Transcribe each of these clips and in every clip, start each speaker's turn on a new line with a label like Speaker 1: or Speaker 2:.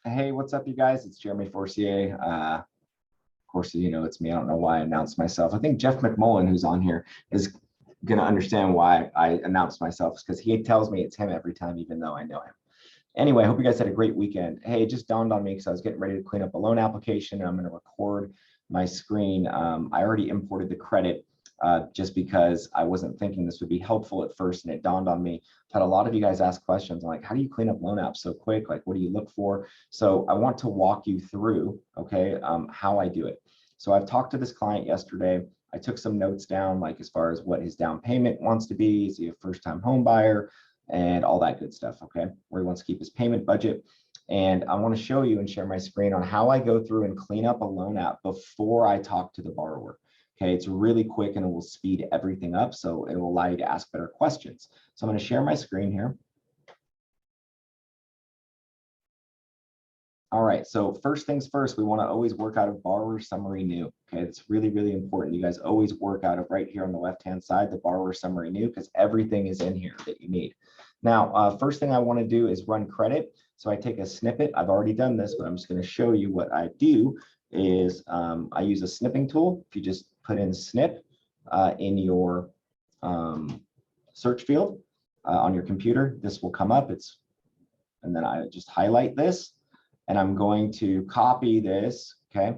Speaker 1: Hey, what's up, you guys? It's Jeremy Forcier. Of course, you know it's me. I don't know why I announced myself. I think Jeff McMullen, who's on here, is going to understand why I announced myself, because he tells me it's him every time, even though I know him. Anyway, I hope you guys had a great weekend. Hey, it just dawned on me because I was getting ready to clean up a loan application, and I'm going to record my screen. I already imported the credit just because I wasn't thinking this would be helpful at first, and it dawned on me. I've had a lot of you guys ask questions like, how do you clean up loan apps so quick? Like, what do you look for? So I want to walk you through, okay, how I do it. So I've talked to this client yesterday. I took some notes down, like as far as what his down payment wants to be. Is he a first-time home buyer? And all that good stuff, okay, where he wants to keep his payment budget. And I want to show you and share my screen on how I go through and clean up a loan app before I talk to the borrower. Okay, it's really quick and it will speed everything up, so it will allow you to ask better questions. So I'm going to share my screen here. All right, so first things first, we want to always work out of borrower summary new. Okay, it's really, really important. You guys always work out of right here on the left-hand side, the borrower summary new, because everything is in here that you need. Now, first thing I want to do is run credit. So I take a snippet. I've already done this, but I'm just going to show you what I do is I use a snipping tool. If you just put in snip in your search field on your computer, this will come up. And then I just highlight this. And I'm going to copy this, okay?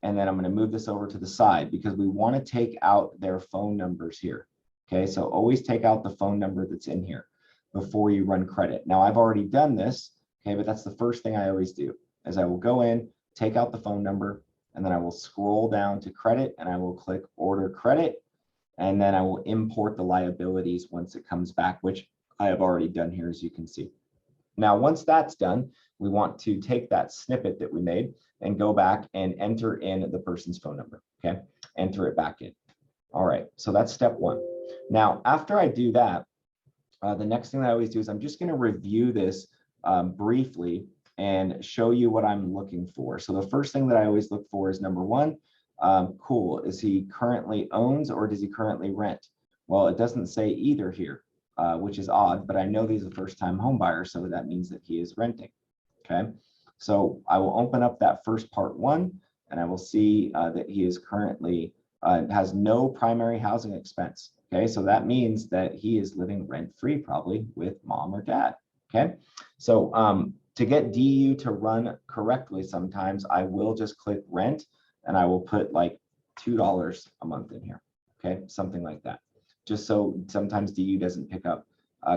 Speaker 1: And then I'm going to move this over to the side because we want to take out their phone numbers here, okay? So always take out the phone number that's in here before you run credit. Now, I've already done this, okay? But that's the first thing I always do is I will go in, take out the phone number, and then I will scroll down to credit and I will click order credit. And then I will import the liabilities once it comes back, which I have already done here, as you can see. Now, once that's done, we want to take that snippet that we made and go back and enter in the person's phone number, okay? Enter it back in. All right, so that's step one. Now, after I do that, the next thing that I always do is I'm just gonna review this briefly and show you what I'm looking for. So the first thing that I always look for is number one, cool, is he currently owns or does he currently rent? Well, it doesn't say either here. Which is odd, but I know he's a first-time home buyer, so that means that he is renting, okay? So I will open up that first part one, and I will see that he is currently, has no primary housing expense, okay? So that means that he is living rent-free, probably with mom or dad, okay? So to get DU to run correctly, sometimes I will just click rent, and I will put like $2 a month in here, okay? Something like that. Just so sometimes DU doesn't pick up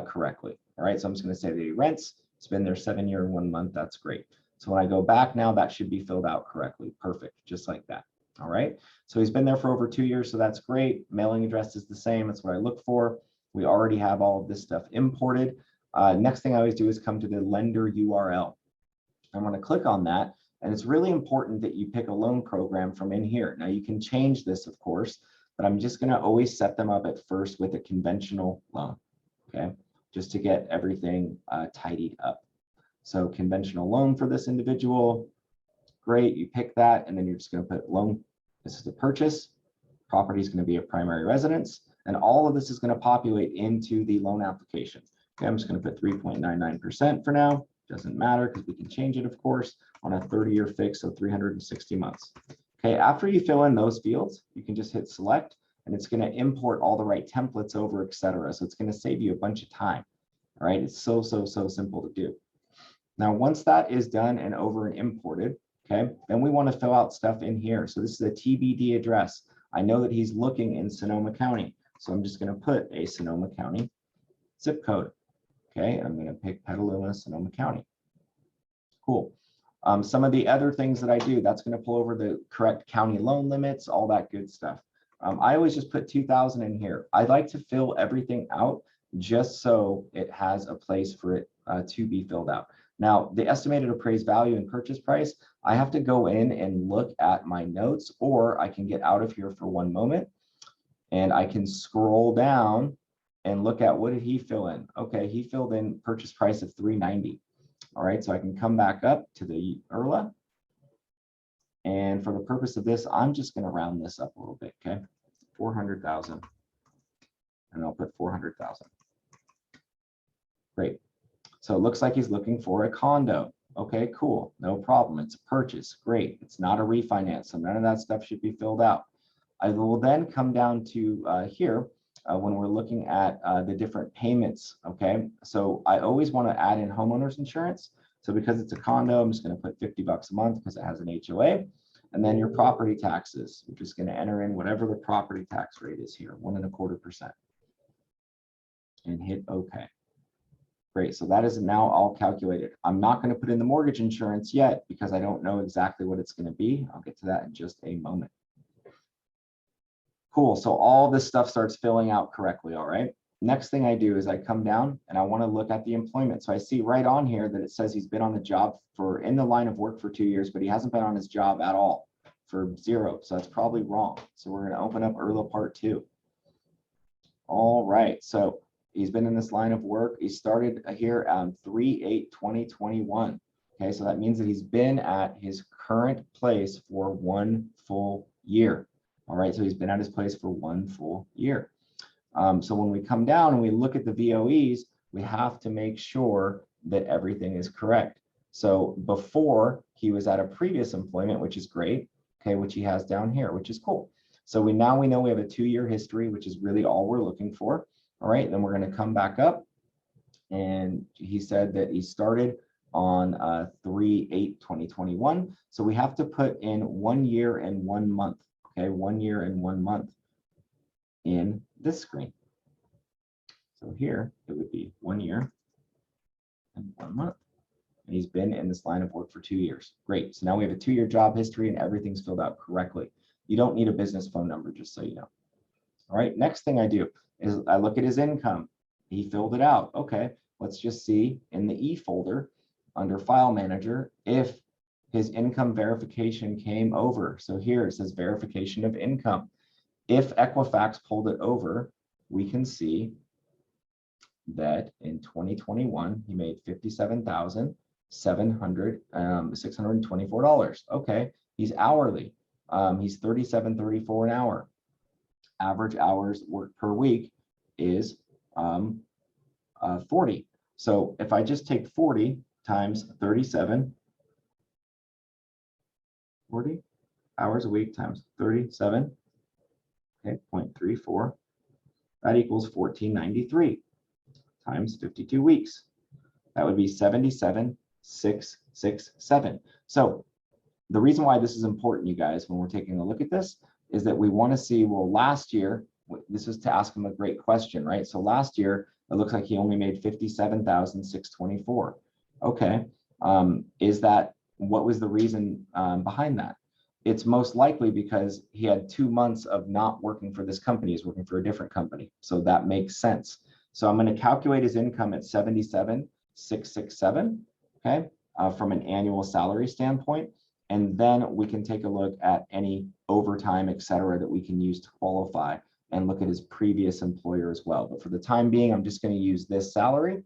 Speaker 1: correctly. All right, so I'm just going to say that he rents. It's been there 7 years and 1 month. That's great. So when I go back now, that should be filled out correctly. Perfect, just like that. All right, so he's been there for over 2 years, so that's great. Mailing address is the same. That's what I look for. We already have all of this stuff imported. Next thing I always do is come to the lender URL. I'm going to click on that, and it's really important that you pick a loan program from in here. Now you can change this, of course, but I'm just going to always set them up at first with a conventional loan, okay, just to get everything tidied up. So conventional loan for this individual, great, you pick that, and then you're just going to put loan, this is a purchase, property is going to be a primary residence, and all of this is going to populate into the loan application. Okay, I'm just going to put 3.99% for now, doesn't matter because we can change it, of course, on a 30-year fix, so 360 months. Okay, after you fill in those fields, you can just hit select and it's going to import all the right templates over, etc. So it's going to save you a bunch of time. All right, it's so simple to do. Now, once that is done and over and imported, okay, then we want to fill out stuff in here. So this is a TBD address. I know that he's looking in Sonoma County. So I'm just going to put a Sonoma County zip code. Okay, I'm going to pick Petaluma, Sonoma County. Cool. Some of the other things that I do, that's going to pull over the correct county loan limits, all that good stuff. I always just put 2,000 in here. I like to fill everything out just so it has a place for it to be filled out. Now, the estimated appraised value and purchase price, I have to go in and look at my notes, or I can get out of here for one moment and I can scroll down and look at what did he fill in. Okay, he filled in purchase price of $390. All right, so I can come back up to the IRLA. And for the purpose of this, I'm just going to round this up a little bit, okay? 400,000. And I'll put 400,000. Great. So it looks like he's looking for a condo. Okay, cool, no problem. It's a purchase, great. It's not a refinance, so none of that stuff should be filled out. I will then come down to here when we're looking at the different payments, okay? So I always want to add in homeowners insurance. So because it's a condo, I'm just going to put $50 a month because it has an HOA. And then your property taxes, we're just going to enter in whatever the property tax rate is here, 1.25%. And hit OK. Great, so that is now all calculated. I'm not going to put in the mortgage insurance yet because I don't know exactly what it's going to be. I'll get to that in just a moment. Cool, so all this stuff starts filling out correctly, all right? Next thing I do is I come down and I want to look at the employment. So I see right on here that it says he's been on the job in the line of work for 2 years, but he hasn't been on his job at all for 0. So that's probably wrong. So we're going to open up IRLA Part 2. All right, so he's been in this line of work. He started here on 3/8/2021. Okay, so that means that he's been at his current place for 1 full year. All right, so he's been at his place for 1 full year. So when we come down and we look at the VOEs, we have to make sure that everything is correct. So before he was at a previous employment, which is great, okay, which he has down here, which is cool. So we know we have a 2-year history, which is really all we're looking for. All right, then we're going to come back up, and he said that he started on 3/8/2021. So we have to put in 1 year and 1 month. Okay, 1 year and 1 month in this screen. So here it would be 1 year and 1 month. And he's been in this line of work for 2 years. Great. So now we have a 2-year job history and everything's filled out correctly. You don't need a business phone number, just so you know. All right, next thing I do is I look at his income. He filled it out. Okay, let's just see in the E folder under File Manager if his income verification came over. So here it says verification of income. If Equifax pulled it over, we can see that in 2021, he made $57,624. Okay, he's hourly. He's $37.34 an hour. Average hours worked per week is 40. So if I just take 40 times 37, 40 hours a week times 37, okay, 0.34, that equals 1493 times 52 weeks. That would be 77,667. So the reason why this is important, you guys, when we're taking a look at this, is that we want to see, well, last year, this is to ask him a great question, right? So last year, it looks like he only made 57,624. Okay, what was the reason behind that? It's most likely because he had 2 months of not working for this company. He's working for a different company. So that makes sense. So I'm going to calculate his income at 77,667, okay, from an annual salary standpoint. And then we can take a look at any overtime, et cetera, that we can use to qualify and look at his previous employer as well. But for the time being, I'm just going to use this salary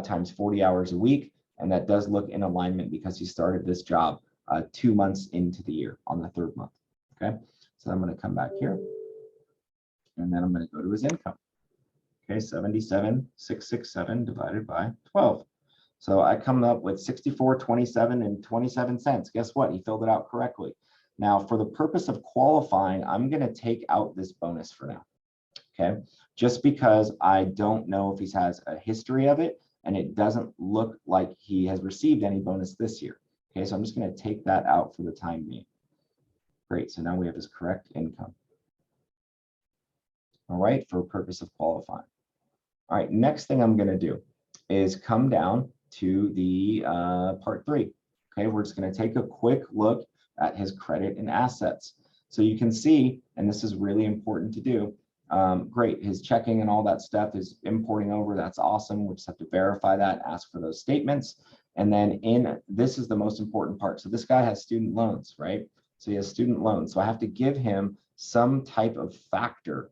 Speaker 1: times 40 hours a week. And that does look in alignment because he started this job 2 months into the year on the 3rd month. Okay, so I'm going to come back here and then I'm going to go to his income. Okay, 77,667 divided by 12. So I come up with 64.27 Guess what? He filled it out correctly. Now, for the purpose of qualifying, I'm going to take out this bonus for now. Okay, just because I don't know if he has a history of it, and it doesn't look like he has received any bonus this year. Okay, so I'm just going to take that out for the time being. Great, so now we have his correct income. All right, for purpose of qualifying. All right, next thing I'm going to do is come down to the part 3. Okay, we're just going to take a quick look at his credit and assets. So you can see, and this is really important to do, great, his checking and all that stuff is importing over. That's awesome. We just have to verify that, ask for those statements. And then this is the most important part. So this guy has student loans, right? So he has student loans. So I have to give him some type of factor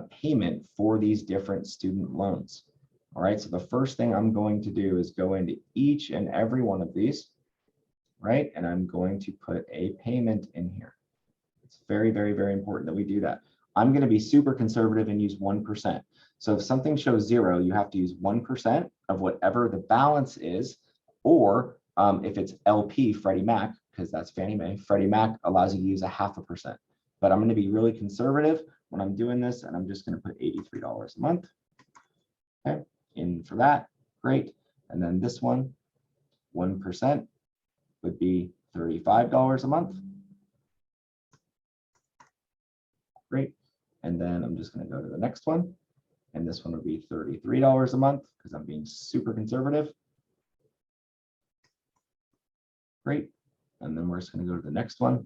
Speaker 1: payment for these different student loans. All right, so the first thing I'm going to do is go into each and every one of these, right? And I'm going to put a payment in here. It's very, very, very important that we do that. I'm going to be super conservative and use 1%. So if something shows 0, you have to use 1% of whatever the balance is, or If it's LP, Freddie Mac, because that's Fannie Mae, Freddie Mac allows you to use 0.5%. But I'm going to be really conservative when I'm doing this, and I'm just going to put $83 a month. Okay, in for that, great. And then this one, 1% would be $35 a month. Great. And then I'm just going to go to the next one. And this one would be $33 a month because I'm being super conservative. Great. And then we're just going to go to the next one.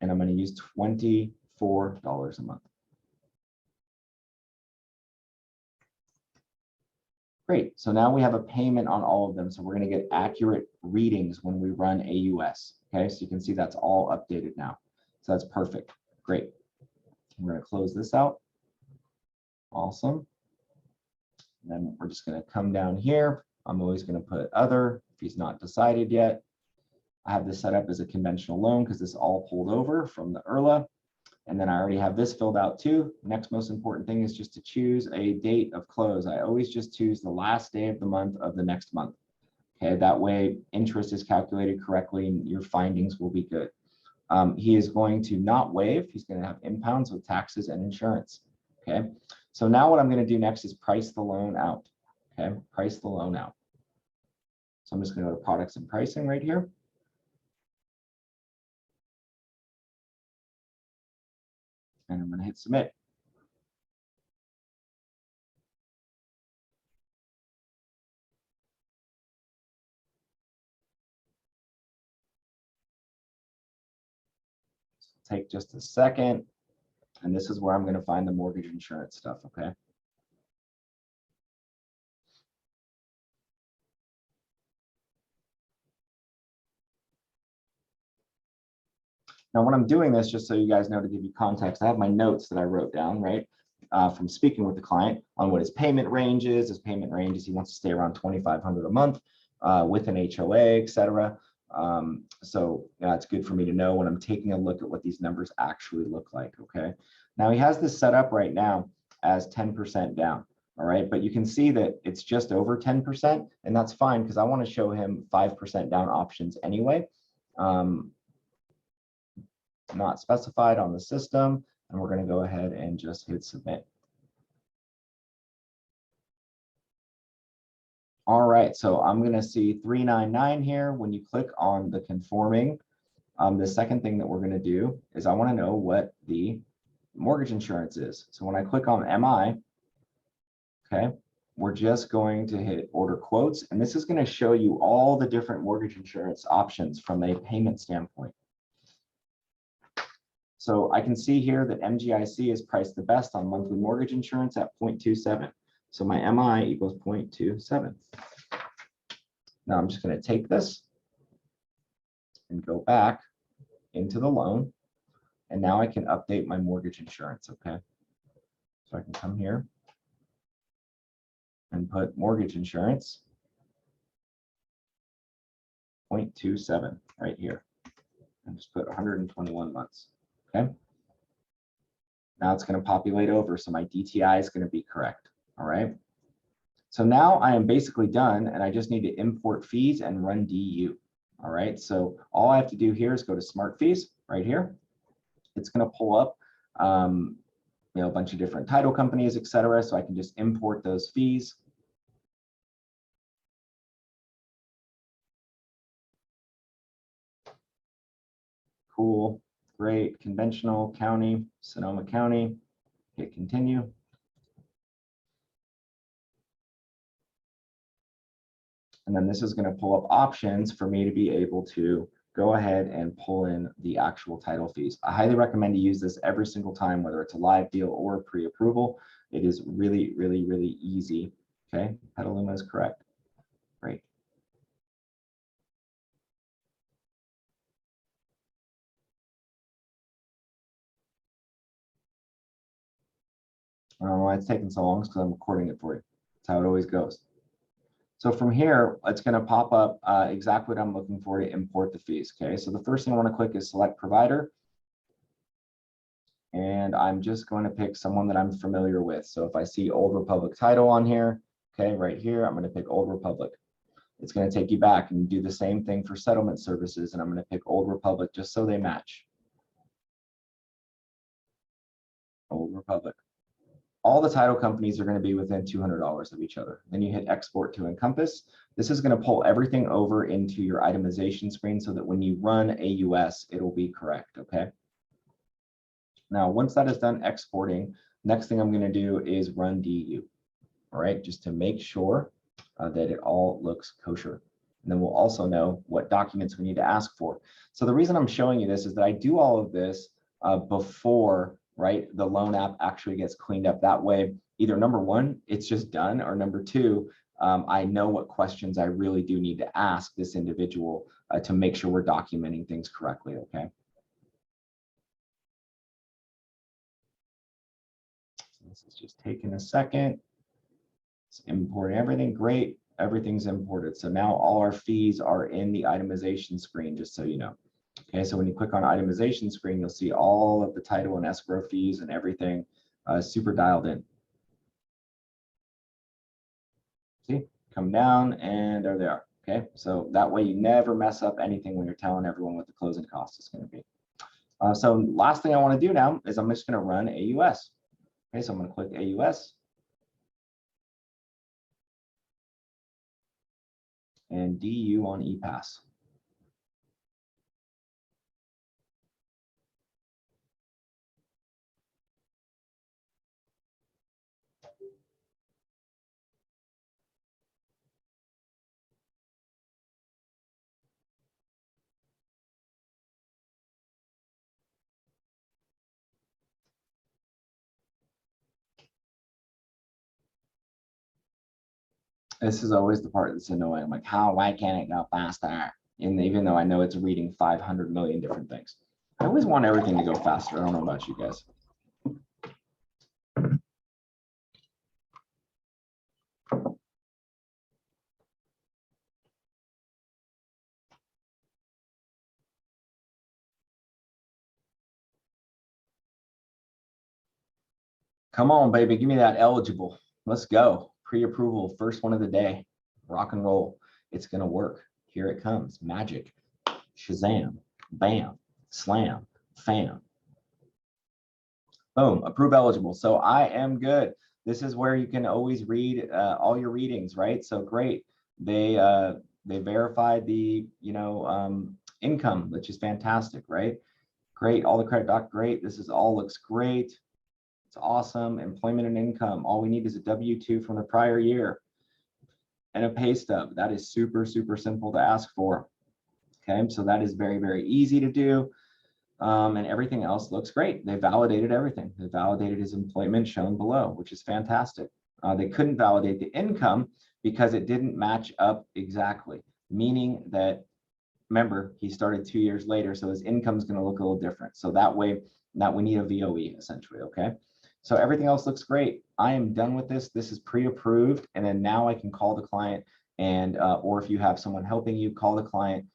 Speaker 1: And I'm going to use $24 a month. Great. So now we have a payment on all of them. So we're going to get accurate readings when we run AUS. Okay. So you can see that's all updated now. So that's perfect. Great. We're going to close this out. Awesome. And then we're just going to come down here. I'm always going to put other if he's not decided yet. I have this set up as a conventional loan because this all pulled over from the IRLA. And then I already have this filled out too. Next most important thing is just to choose a date of close. I always just choose the last day of the month of the next month. Okay, that way interest is calculated correctly and your findings will be good. He is going to not waive. He's going to have impounds with taxes and insurance. Okay, so now what I'm going to do next is price the loan out. Okay, price the loan out. So I'm just going to go to products and pricing right here. And I'm going to hit submit. Take just a second. And this is where I'm going to find the mortgage insurance stuff, okay? Now, when I'm doing this, just so you guys know, to give you context, I have my notes that I wrote down, right, from speaking with the client on what his payment range is. His payment range is he wants to stay around $2,500 a month with an HOA, et cetera. So it's good for me to know when I'm taking a look at what these numbers actually look like, okay? Now, he has this set up right now as 10% down, all right? But you can see that it's just over 10%, and that's fine because I want to show him 5% down options anyway. Not specified on the system, and we're going to go ahead and just hit submit. All right, so I'm going to see 399 here. When you click on the conforming, the second thing that we're going to do is I want to know what the mortgage insurance is. So when I click on MI, okay, we're just going to hit order quotes, and this is going to show you all the different mortgage insurance options from a payment standpoint. So I can see here that MGIC is priced the best on monthly mortgage insurance at 0.27. So my MI equals 0.27. Now I'm just going to take this and go back into the loan. And now I can update my mortgage insurance, okay? So I can come here and put mortgage insurance 0.27 right here. And just put 121 months. Okay. Now it's going to populate over, so my DTI is going to be correct. All right. So now I am basically done, and I just need to import fees and run DU. All right. So all I have to do here is go to Smart Fees right here. It's going to pull up, a bunch of different title companies, et cetera. So I can just import those fees. Cool. Great. Conventional, county, Sonoma County. Hit continue. And then this is going to pull up options for me to be able to go ahead and pull in the actual title fees. I highly recommend to use this every single time, whether it's a live deal or pre-approval. It is really, really, really easy. Okay. Petaluma is correct. Great. I don't know why it's taking so long, because I'm recording it for you. That's how it always goes. So from here, it's going to pop up exactly what I'm looking for to import the fees. Okay, so the first thing I want to click is select provider. And I'm just going to pick someone that I'm familiar with. So if I see Old Republic Title on here, okay, right here, I'm going to pick Old Republic. It's going to take you back and do the same thing for settlement services. And I'm going to pick Old Republic just so they match. Old Republic. All the title companies are going to be within $200 of each other. Then you hit export to Encompass. This is going to pull everything over into your itemization screen so that when you run AUS, it'll be correct, okay? Now, once that is done exporting, next thing I'm going to do is run DU, all right, just to make sure that it all looks kosher. And then we'll also know what documents we need to ask for. So the reason I'm showing you this is that I do all of this before, right, the loan app actually gets cleaned up. That way, either number one, it's just done, or number two, I know what questions I really do need to ask this individual to make sure we're documenting things correctly, okay? So this is just taking a second. It's importing everything, great, everything's imported. So now all our fees are in the itemization screen, just so you know. Okay, so when you click on itemization screen, you'll see all of the title and escrow fees and everything super dialed in. See, come down and there they are. Okay, so that way you never mess up anything when you're telling everyone what the closing cost is going to be. So last thing I want to do now is I'm just going to run AUS. Okay, so I'm going to click AUS. And DU on ePass. This is always the part that's annoying. I'm like, why can't it go faster? And even though I know it's reading 500 million different things. I always want everything to go faster. I don't know about you guys. Come on, baby, give me that eligible. Let's go. Pre-approval, first one of the day. Rock and roll. It's gonna work. Here it comes. Magic. Shazam. Bam. Slam. Fam. Boom. Approve eligible. So I am good. This is where you can always read all your readings, right? So great. They verified the income, which is fantastic, right? Great. All the credit doc, great. This is all looks great. It's awesome. Employment and income. All we need is a W-2 from the prior year and a pay stub. That is super, super simple to ask for. Okay, so that is very, very easy to do. And everything else looks great. They validated everything. They validated his employment shown below, which is fantastic. They couldn't validate the income because it didn't match up exactly, meaning that, remember, he started 2 years later, so his income is going to look a little different. So that way, now we need a VOE essentially, okay? So everything else looks great. I am done with this. This is pre-approved, and then now I can call the client and, or if you have someone helping you, call the client.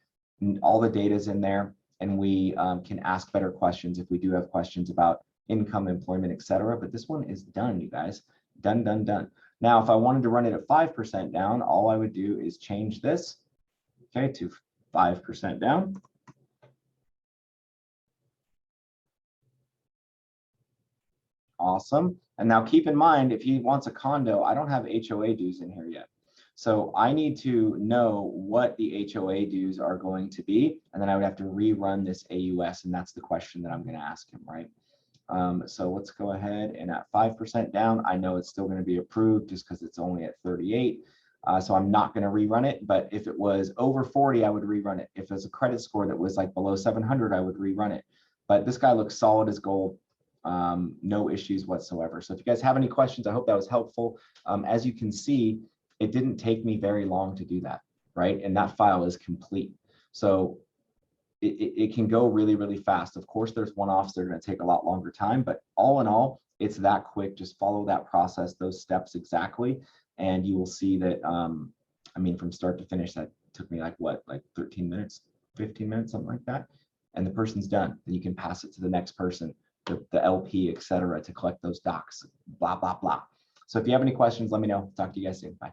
Speaker 1: All the data is in there, and we can ask better questions if we do have questions about income, employment, etc. But this one is done, you guys. Done, done, done. Now, if I wanted to run it at 5% down, all I would do is change this, okay, to 5% down. Awesome. And now keep in mind, if he wants a condo, I don't have HOA dues in here yet. So I need to know what the HOA dues are going to be, and then I would have to rerun this AUS, and that's the question that I'm going to ask him, right? So let's go ahead, and at 5% down, I know it's still going to be approved just because it's only at 38. So I'm not going to rerun it, but if it was over 40, I would rerun it. If there's a credit score that was like below 700, I would rerun it. But this guy looks solid as gold. No issues whatsoever. So if you guys have any questions, I hope that was helpful. As you can see, it didn't take me very long to do that, right? And that file is complete. So it can go really, really fast. Of course, there's one-offs that are going to take a lot longer time, but all in all, it's that quick. Just follow that process, those steps exactly, and you will see that, I mean, from start to finish, that took me like what, like 13 minutes, 15 minutes, something like that. And the person's done. Then you can pass it to the next person, the LP, etc., to collect those docs, blah, blah, blah. So if you have any questions, let me know. Talk to you guys soon. Bye.